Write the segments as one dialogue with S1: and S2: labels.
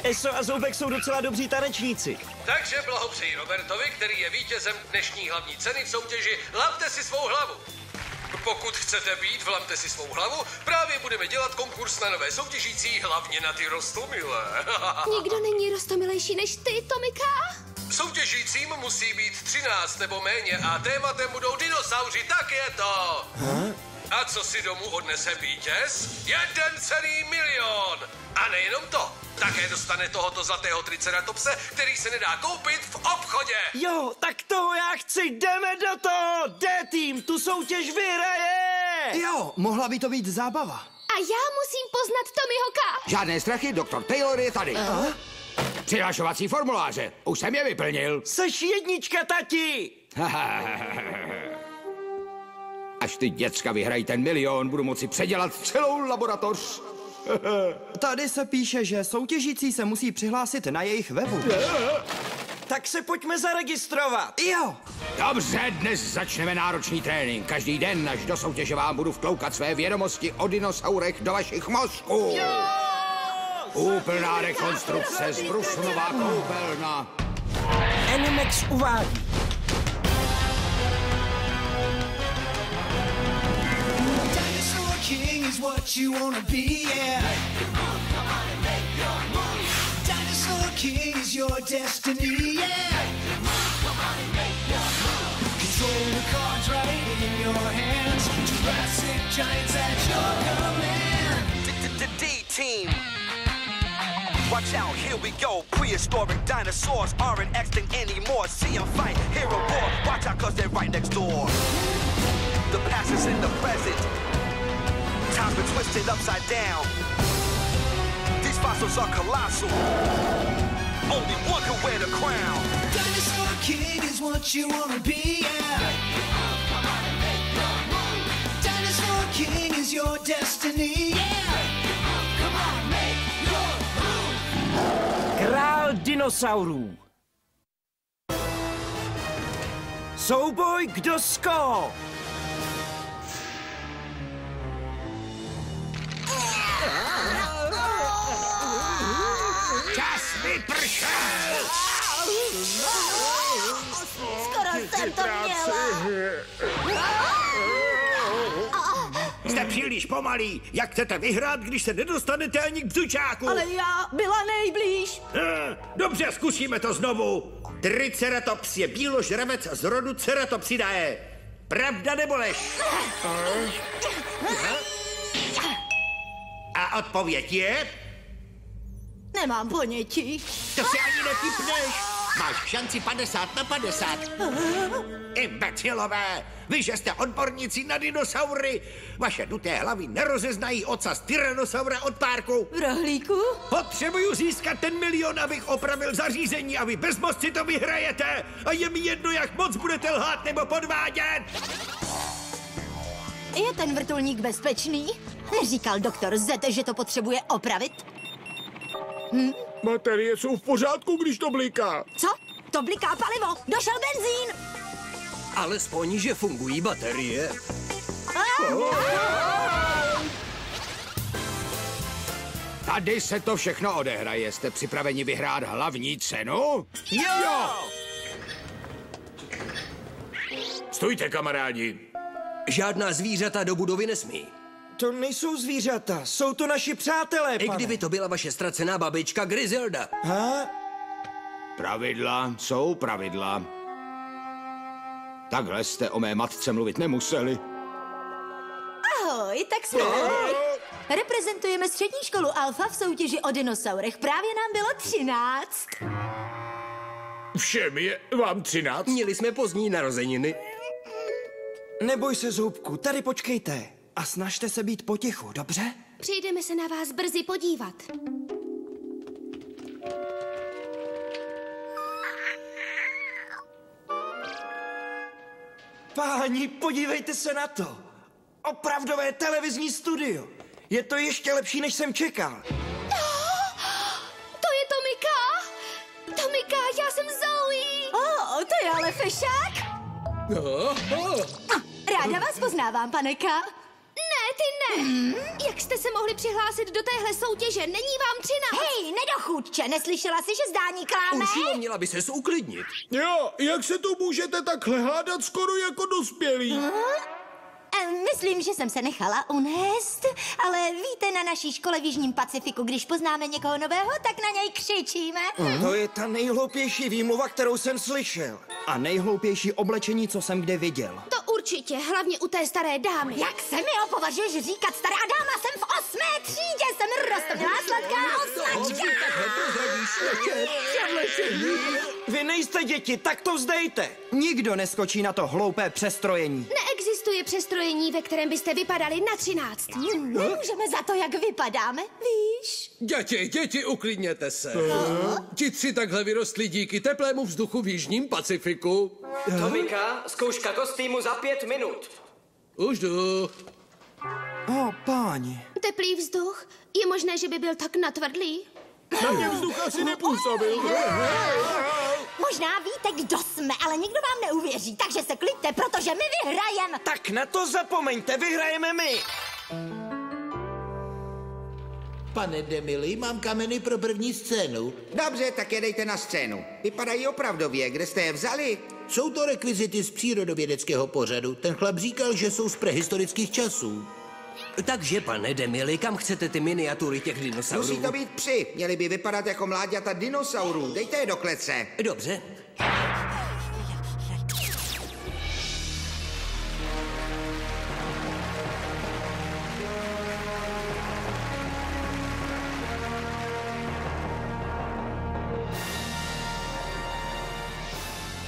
S1: Eso a Zoubek jsou docela dobří tanečníci.
S2: Takže blahopřeji Robertovi, který je vítězem dnešní hlavní ceny v soutěži Vlamte si svou hlavu. Pokud chcete být Vlamte si svou hlavu, právě budeme dělat konkurs na nové soutěžící, hlavně na ty rostomilé.
S3: Nikdo není rostomilejší než ty, Tomika.
S2: Soutěžícím musí být 13 nebo méně a tématem budou dinosauři, tak je to. A co si domů odnese vítěz? 1 milion! A nejenom to, také dostane tohoto zlatého triceratopse, který se nedá koupit v obchodě.
S1: Jo, tak toho já chci, jdeme do toho! D-tým tu soutěž vyhraje!
S4: Jo, mohla by to být zábava.
S3: A já musím poznat Tommyho.
S5: Žádné strachy, doktor Taylor je tady. Přihlašovací formuláře, už jsem je vyplnil.
S1: Seš jednička, tati!
S5: Až ty děcka vyhrají ten milion, budu moci předělat celou laboratoř.
S4: Tady se píše, že soutěžící se musí přihlásit na jejich webu.
S1: Tak se pojďme zaregistrovat.
S4: Jo.
S5: Dobře, dnes začneme náročný trénink. Každý den, až do soutěže vám budu vtloukat své vědomosti o dinosaurech do vašich mozků. Jo! Úplná rekonstrukce, zbrušnová koupelna.
S1: Animex uvádí.
S6: Dinosaur King is what you wanna be, yeah. Dinosaur King is your destiny, yeah. Control the cards right in your hands. Jurassic giants at your command.
S7: D-Team. Watch out, here we go. Prehistoric dinosaurs aren't extinct anymore. See them fight, hear a roar. Watch out, cause they're right next door. The past is in the present. Time's been twisted upside down. These fossils are colossal. Only one can wear the crown.
S6: Dinosaur King is what you wanna be, yeah. Dinosaur King is your destiny, yeah. Come on, make your move.
S1: Král dinosaurů. Souboj kdo sko.
S5: Čas vypršel!
S3: Skoro jsem to měla.
S5: Jste příliš pomalí. Jak chcete vyhrát, když se nedostanete ani k bzučáku?
S3: Ale já byla nejblíž.
S5: Dobře, zkusíme to znovu. Triceratops je bíložravec z rodu Ceratopsidae. Pravda nebo lež? A odpověď je?
S3: Nemám ponětí.
S5: To si ani netypneš. Máš šanci 50/50. Imbecilové, vy, že jste odborníci na dinosaury, vaše duté hlavy nerozeznají ocas Tyrannosaura od párku.
S3: V rohlíku?
S5: Potřebuju získat ten milion, abych opravil zařízení a vy bezmozci to vyhrajete. A je mi jedno, jak moc budete lhát nebo podvádět.
S3: Je ten vrtulník bezpečný? Neříkal doktor Z, že to potřebuje opravit?
S5: Baterie jsou v pořádku, když to bliká.
S3: Co? To bliká palivo! Došel benzín!
S2: Alespoň, že fungují baterie.
S5: Tady se to všechno odehraje. Jste připraveni vyhrát hlavní cenu?
S1: Jo!
S5: Stůjte, kamarádi.
S2: Žádná zvířata do budovy nesmí.
S1: To nejsou zvířata, jsou to naši přátelé,
S2: I
S1: pane.
S2: kdyby to byla vaše ztracená babička Griselda.
S5: Pravidla jsou pravidla. Takhle jste o mé matce mluvit nemuseli.
S3: Ahoj, tak jsme tady. Reprezentujeme střední školu Alfa v soutěži o dinosaurech. Právě nám bylo 13.
S5: Všem je vám 13?
S2: Měli jsme pozdní narozeniny.
S4: Neboj se, Zoubku, tady počkejte. A snažte se být potichu, dobře?
S3: Přijdeme se na vás brzy podívat.
S1: Páni, podívejte se na to. Opravdové televizní studio. Je to ještě lepší, než jsem čekal.
S3: To je Tomika! Tomika, já jsem Zoe! To je ale fešák! Ráda vás poznávám, paneka. Ne, ty
S8: Jak jste se mohli přihlásit do téhle soutěže? Není vám 13.
S3: Hej, nedochůdče, neslyšela jsi, že zdání kláme?
S9: Uršilo, měla by ses uklidnit.
S10: Jo, jak se tu můžete takhle hádat skoro jako dospělí?
S3: Myslím, že jsem se nechala unést, ale víte, na naší škole v Jižním Pacifiku, když poznáme někoho nového, tak na něj křičíme.
S4: To je ta nejhloupější výmluva, kterou jsem slyšel. A nejhloupější oblečení, co jsem kde viděl.
S8: To určitě, hlavně u té staré dámy.
S3: Jak se mi opovažuješ říkat, stará dáma, jsem v 8. třídě, jsem roztomilá sladká oslačka.
S4: Vy nejste děti, tak to vzdejte. Nikdo neskočí na to hloupé přestrojení.
S8: Neexistuje přestrojení, ve kterém byste vypadali na 13.
S3: Nemůžeme za to, jak vypadáme, víš?
S2: Děti, uklidněte se. Ti 3 takhle vyrostli díky teplému vzduchu v Jižním Pacifiku.
S11: Tomika, zkouška kostýmu za 5 minut.
S2: Už jdu.
S4: Páni.
S8: Teplý vzduch? Je možné, že by byl tak natvrdlý?
S10: Na mě vzduch asi nepůsobil.
S3: Možná víte, kdo jsme, ale nikdo vám neuvěří, takže se kliďte, protože my vyhrajeme.
S4: Tak na to zapomeňte, vyhrajeme my.
S12: Pane DeMille, mám kameny pro první scénu.
S5: Dobře, tak je dejte na scénu. Vypadají opravdově, kde jste je vzali?
S12: Jsou to rekvizity z přírodovědeckého pořadu. Ten chlap říkal, že jsou z prehistorických časů.
S9: Takže, pane DeMille, kam chcete ty miniatury těch dinosaurů?
S5: Musí to být psi. Měli by vypadat jako mláďata dinosaurů. Dejte je do klece.
S9: Dobře.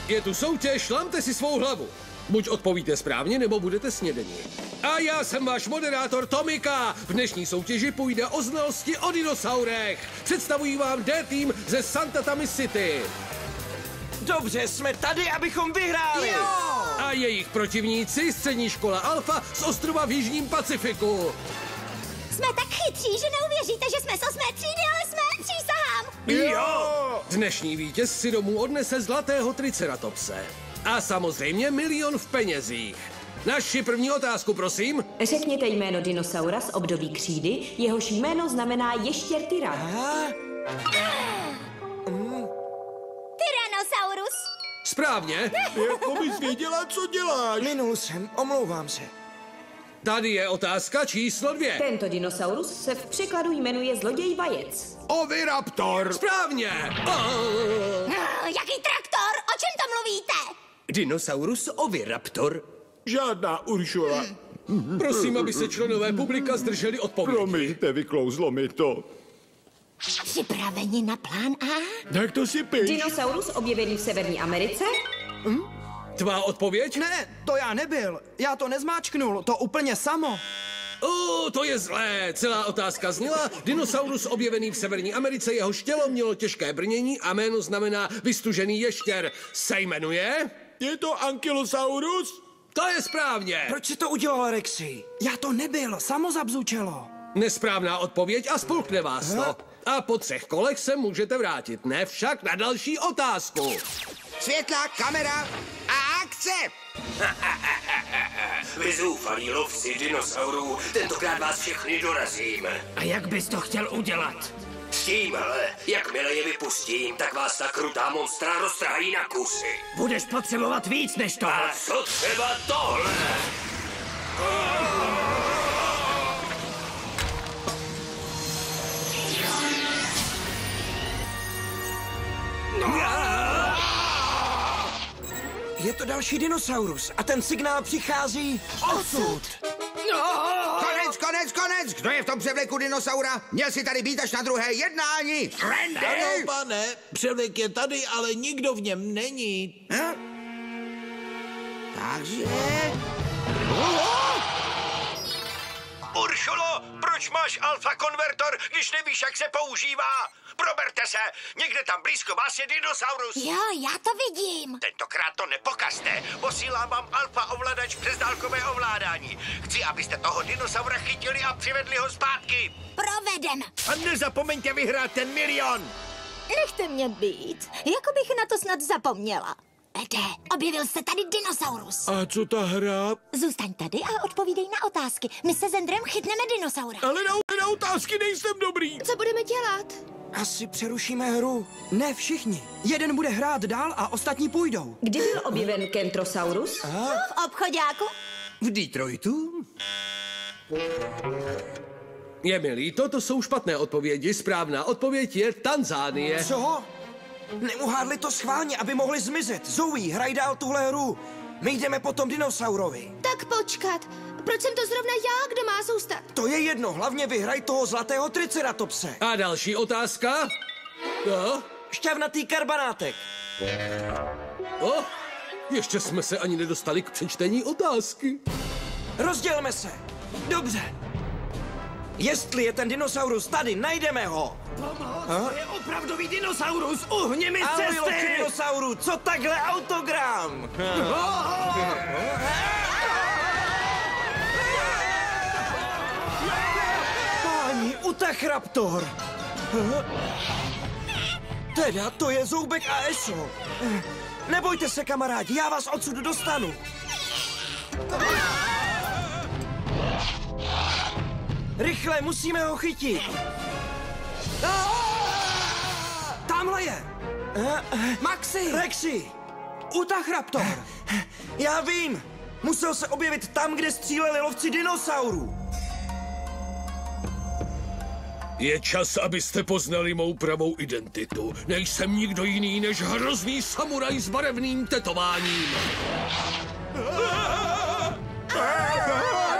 S2: Je tu soutěž, lamte si svou hlavu. Buď odpovíte správně, nebo budete snědeni. A já jsem váš moderátor Tomika. V dnešní soutěži půjde o znalosti o dinosaurech. Představuji vám D-tým ze Santa Tami City.
S4: Dobře, jsme tady, abychom vyhráli.
S2: Jo! A jejich protivníci, střední škola Alfa z ostrova v Jižním Pacifiku.
S3: Jsme tak chytří, že neuvěříte, že jsme z 8. třídy, ale jsme, přísahám.
S2: Jo! Dnešní vítěz si domů odnese zlatého triceratopse. A samozřejmě 1 000 000 v penězích. Naši první otázku, prosím.
S13: Řekněte jméno dinosaura z období křídy, jehož jméno znamená ještěr tyran.
S3: Tyrannosaurus.
S2: Správně.
S10: Jako bys věděla, co děláš.
S4: Minul jsem, omlouvám se.
S2: Tady je otázka číslo 2.
S13: Tento dinosaurus se v překladu jmenuje zloděj vajec.
S2: Oviraptor. Správně.
S3: Jaký traktor? O čem to mluvíte?
S9: Dinosaurus oviraptor.
S10: Žádná Uršula.
S2: Prosím, aby se členové publika zdrželi odpovědi.
S10: Promiňte, vyklouzlo mi to.
S3: Připraveni na plán A?
S10: Tak to si piš.
S13: Dinosaurus objevený v Severní Americe?
S2: Tvá odpověď?
S4: Ne, to já nebyl. Já to nezmáčknul, to úplně samo.
S2: To je zlé. Celá otázka zněla: dinosaurus objevený v Severní Americe, jehož tělo mělo těžké brnění a jméno znamená vystužený ještěr. Se jmenuje?
S10: Je to Ankylosaurus?
S2: To je správně.
S4: Proč si to udělal, Rexy? Já to nebyl, samo zabzučelo.
S2: Nesprávná odpověď a spolkne vás to. A po 3 kolech se můžete vrátit, ne však na další otázku.
S5: Světla, kamera a akce!
S11: Vy zoufalí lovci dinosaurů, tentokrát vás všechny dorazím.
S9: A jak bys to chtěl udělat?
S11: S tímhle, jakmile je vypustím, tak vás ta krutá monstra roztrhají na kusy.
S9: Budeš potřebovat víc než to.
S11: A co třeba tohle?
S4: Je to další dinosaurus a ten signál přichází odsud.
S5: Konec! Kdo je v tom převleku dinosaura? Měl si tady být až na druhé jednání. Randy!
S12: Ano, pane, převlek je tady, ale nikdo v něm není.
S5: Takže...
S1: Uršulo, proč máš alfa konvertor, když nevíš, jak se používá? Proberte se, někde tam blízko vás je dinosaurus.
S3: Jo, já to vidím.
S1: Tentokrát to nepokazte, posílám vám alfa ovladač přes dálkové ovládání. Chci, abyste toho dinosaura chytili a přivedli ho zpátky.
S3: Provedem.
S1: A nezapomeňte vyhrát ten 1 000 000.
S3: Nechte mě být, jako bych na to snad zapomněla. povede. Objevil se tady dinosaurus.
S10: A co ta hra?
S3: Zůstaň tady a odpovídej na otázky. My se s Endrem chytneme dinosaura.
S10: Ale na otázky nejsem dobrý.
S8: Co budeme dělat?
S4: Asi přerušíme hru. Ne všichni. Jeden bude hrát dál a ostatní půjdou.
S13: Kdy byl objeven Kentrosaurus?
S3: V obchoďáku?
S9: V Detroitu?
S2: Je mi líto, to jsou špatné odpovědi. Správná odpověď je Tanzánie.
S4: Co? Neuhádli to schválně, aby mohli zmizet. Zoe, hraj dál tuhle hru. My jdeme po tom dinosaurovi.
S8: Tak počkat. Proč jsem to zrovna já, kdo má zůstat?
S4: To je jedno, hlavně vyhraj toho zlatého triceratopse.
S2: A další otázka? No?
S4: Šťavnatý karbanátek.
S2: Ještě jsme se ani nedostali k přečtení otázky.
S4: Rozdělme se. Dobře. Jestli je ten dinosaurus tady, najdeme ho.
S5: To je opravdový dinosaurus, uhni mi z cesty!
S4: Dinosauru, co takhle autogram? Páni, Utachraptor. Teda, to je Zoubek a Eso. Nebojte se, kamarádi, já vás odsud dostanu. Rychle, musíme ho chytit. Tamhle je. Maxi. Rexy. Utachraptor. Já vím. Musel se objevit tam, kde stříleli lovci dinosaurů.
S10: Je čas, abyste poznali mou pravou identitu. Nejsem nikdo jiný než hrozný samuraj s barevným tetováním.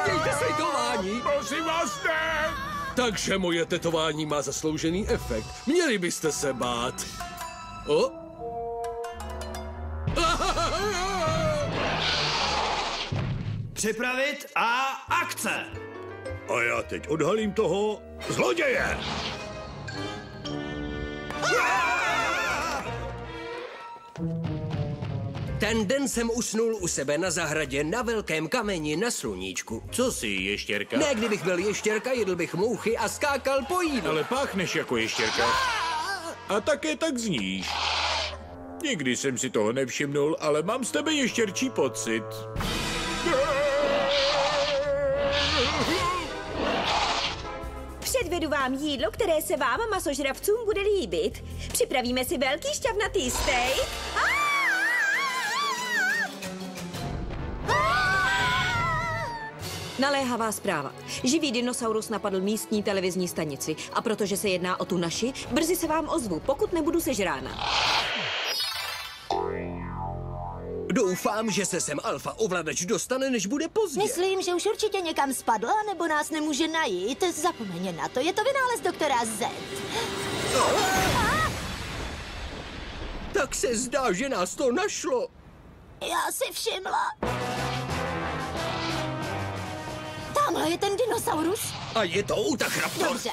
S2: Dějte se tetování.
S10: Prosím vás, ne!
S2: Takže moje tetování má zasloužený efekt. Měli byste se bát.
S5: Připravit a akce!
S10: A já teď odhalím toho zloděje.
S9: Ten den jsem usnul u sebe na zahradě na velkém kameni na sluníčku.
S14: Co jsi, ještěrka?
S9: Ne, kdybych byl ještěrka, jedl bych mouchy a skákal po jídlu.
S14: Ale páchneš jako ještěrka. A také tak zníš. Nikdy jsem si toho nevšimnul, ale mám z tebe ještěrčí pocit.
S13: Předvedu vám jídlo, které se vám, masožravcům, bude líbit. Připravíme si velký šťavnatý steak. Naléhavá zpráva. Živý dinosaurus napadl místní televizní stanici a protože se jedná o tu naši, brzy se vám ozvu, pokud nebudu sežrána.
S9: Doufám, že se sem alfa ovladač dostane, než bude pozdě.
S3: Myslím, že už určitě někam spadl, nebo nás nemůže najít. Zapomeň na to, je to vynález doktora Z.
S9: Tak se zdá, že nás to našlo.
S3: Já si všimla. Tamhle je ten dinosaurus.
S9: A je to Utachraptor.
S3: Dobře,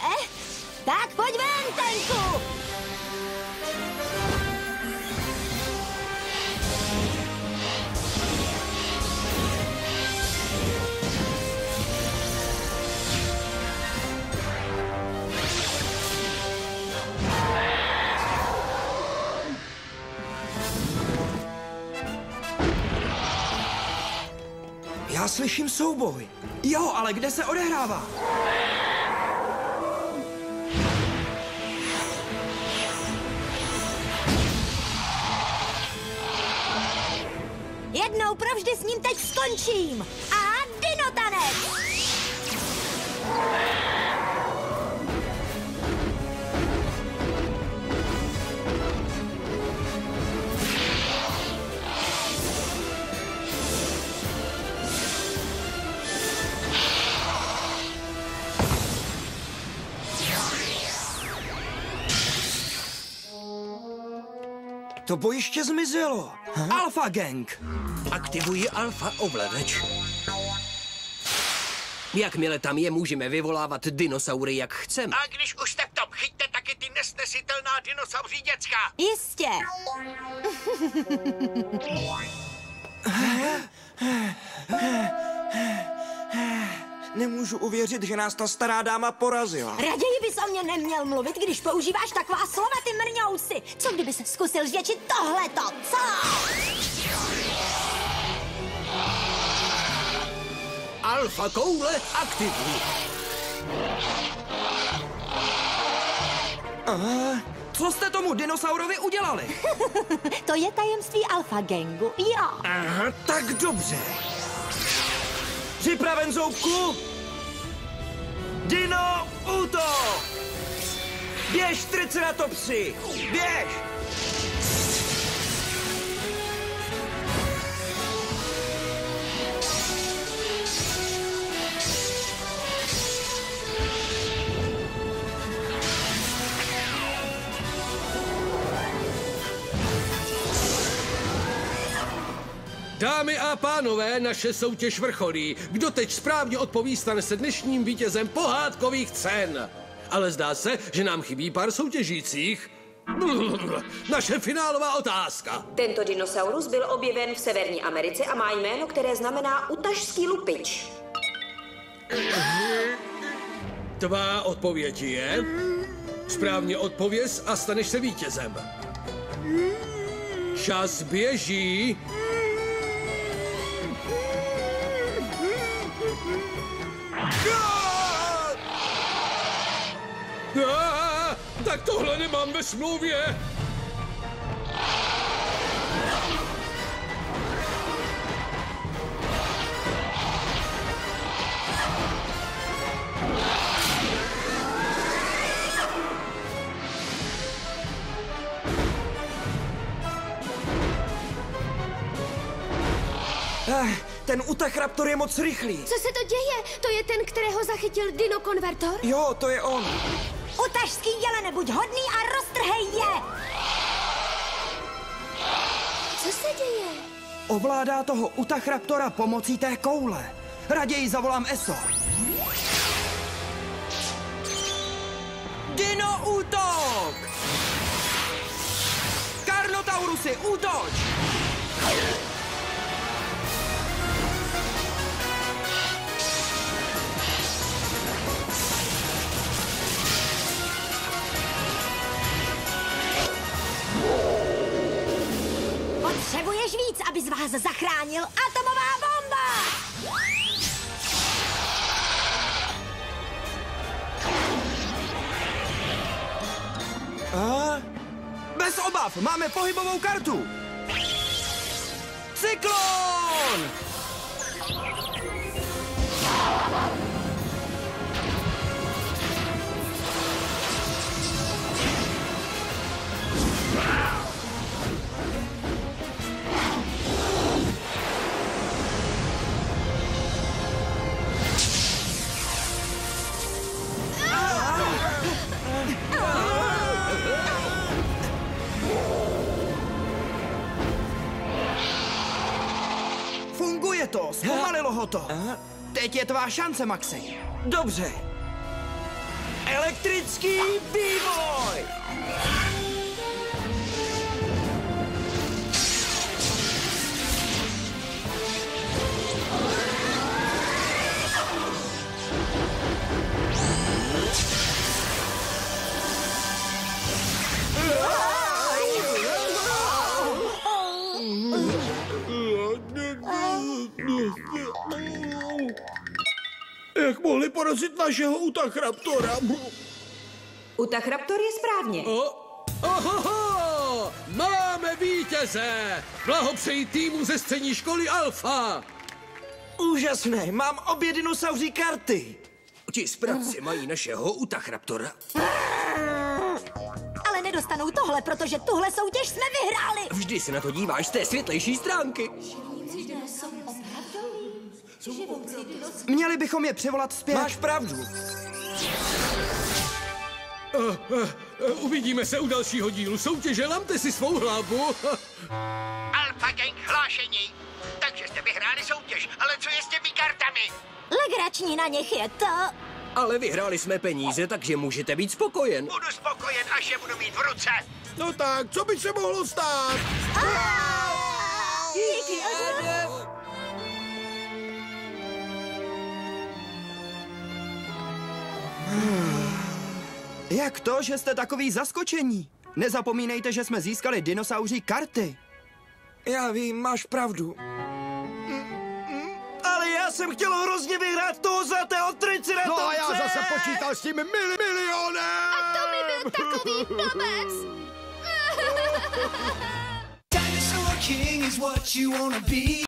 S3: tak pojď ven, Tenku.
S4: Já slyším souboj. Jo, ale kde se odehrává?
S3: Jednou provždy s ním teď skončím. A dinotanec!
S4: To bojiště zmizelo. Alpha Gang.
S9: Aktivuji alfa ovladač. Jakmile tam je, můžeme vyvolávat dinosaury, jak chceme.
S1: A když už jste v tom, chyťte taky ty nesnesitelná dinosauří děcka.
S3: Jistě.
S4: Nemůžu uvěřit, že nás ta stará dáma porazila.
S3: Raději bys o mě neměl mluvit, když používáš taková slova, ty mrňousi. Co kdyby se zkusil zvětšit tohleto, co?
S9: alfa koule aktivní.
S4: Co jste tomu dinosaurovi udělali?
S3: To je tajemství alfa gangu, jo.
S4: Aha, tak dobře. Připraven, Zoubku? Dino, útok! Běž, Triceratopsi! Běž!
S2: Dámy a pánové, naše soutěž vrcholí. Kdo teď správně odpoví, stane se dnešním vítězem pohádkových cen. Ale zdá se, že nám chybí pár soutěžících. Naše finálová otázka.
S13: Tento dinosaurus byl objeven v Severní Americe a má jméno, které znamená utašský lupič.
S2: Tvá odpověď je... Správně odpověz a staneš se vítězem. Čas běží. Tak tohle nemám ve smlouvě.
S4: Ten Utachraptor je moc rychlý.
S8: Co se to děje? To je ten, kterého zachytil dinokonvertor?
S4: Jo, to je on.
S3: Utašský jelene, buď hodný a roztrhej je!
S8: Co se děje?
S4: Ovládá toho Utachraptora pomocí té koule. Raději zavolám ESO. Dino, útok! Carnotaurusy, útoč!
S3: Potřebuješ víc, abys vás zachránil. Atomová bomba!
S4: Bez obav, máme pohybovou kartu. Cyklon! Funguje to, zpomalilo ho to. Teď je tvá šance, Maxi. Dobře. Elektrický vývoj!
S14: Jak mohli porazit našeho Utachraptora?
S13: Utachraptor je správně.
S2: Ohoho! Máme vítěze! Blahopřeji týmu ze střední školy Alfa!
S4: Úžasné, mám obě dinosauří karty.
S9: Ti správci mají našeho Utachraptora.
S3: Ale nedostanou tohle, protože tuhle soutěž jsme vyhráli.
S9: Vždy se na to díváš z té světlejší stránky.
S4: Měli bychom je převolat zpět. Máš pravdu.
S2: Uvidíme se u dalšího dílu soutěže. Lamte si svou hlavu.
S1: Alfa Gang hlášení. Takže jste vyhráli soutěž, ale co je s těmi kartami?
S3: Legrační na nich je to.
S9: Ale vyhráli jsme peníze, takže můžete být spokojen.
S1: Budu spokojen, až je budu mít v ruce.
S14: No tak, co by se mohlo stát?
S3: Díky,
S4: Jak to, že jste takový zaskočení? Nezapomínejte, že jsme získali dinosauří karty. Já vím, máš pravdu. Ale já jsem chtěl hrozně vyhrát toho zlatého triceratopse.
S5: No a já zase počítal s tím milionem.
S8: A to mi byl takový blbec.
S6: Dinosaur King is what you wanna be.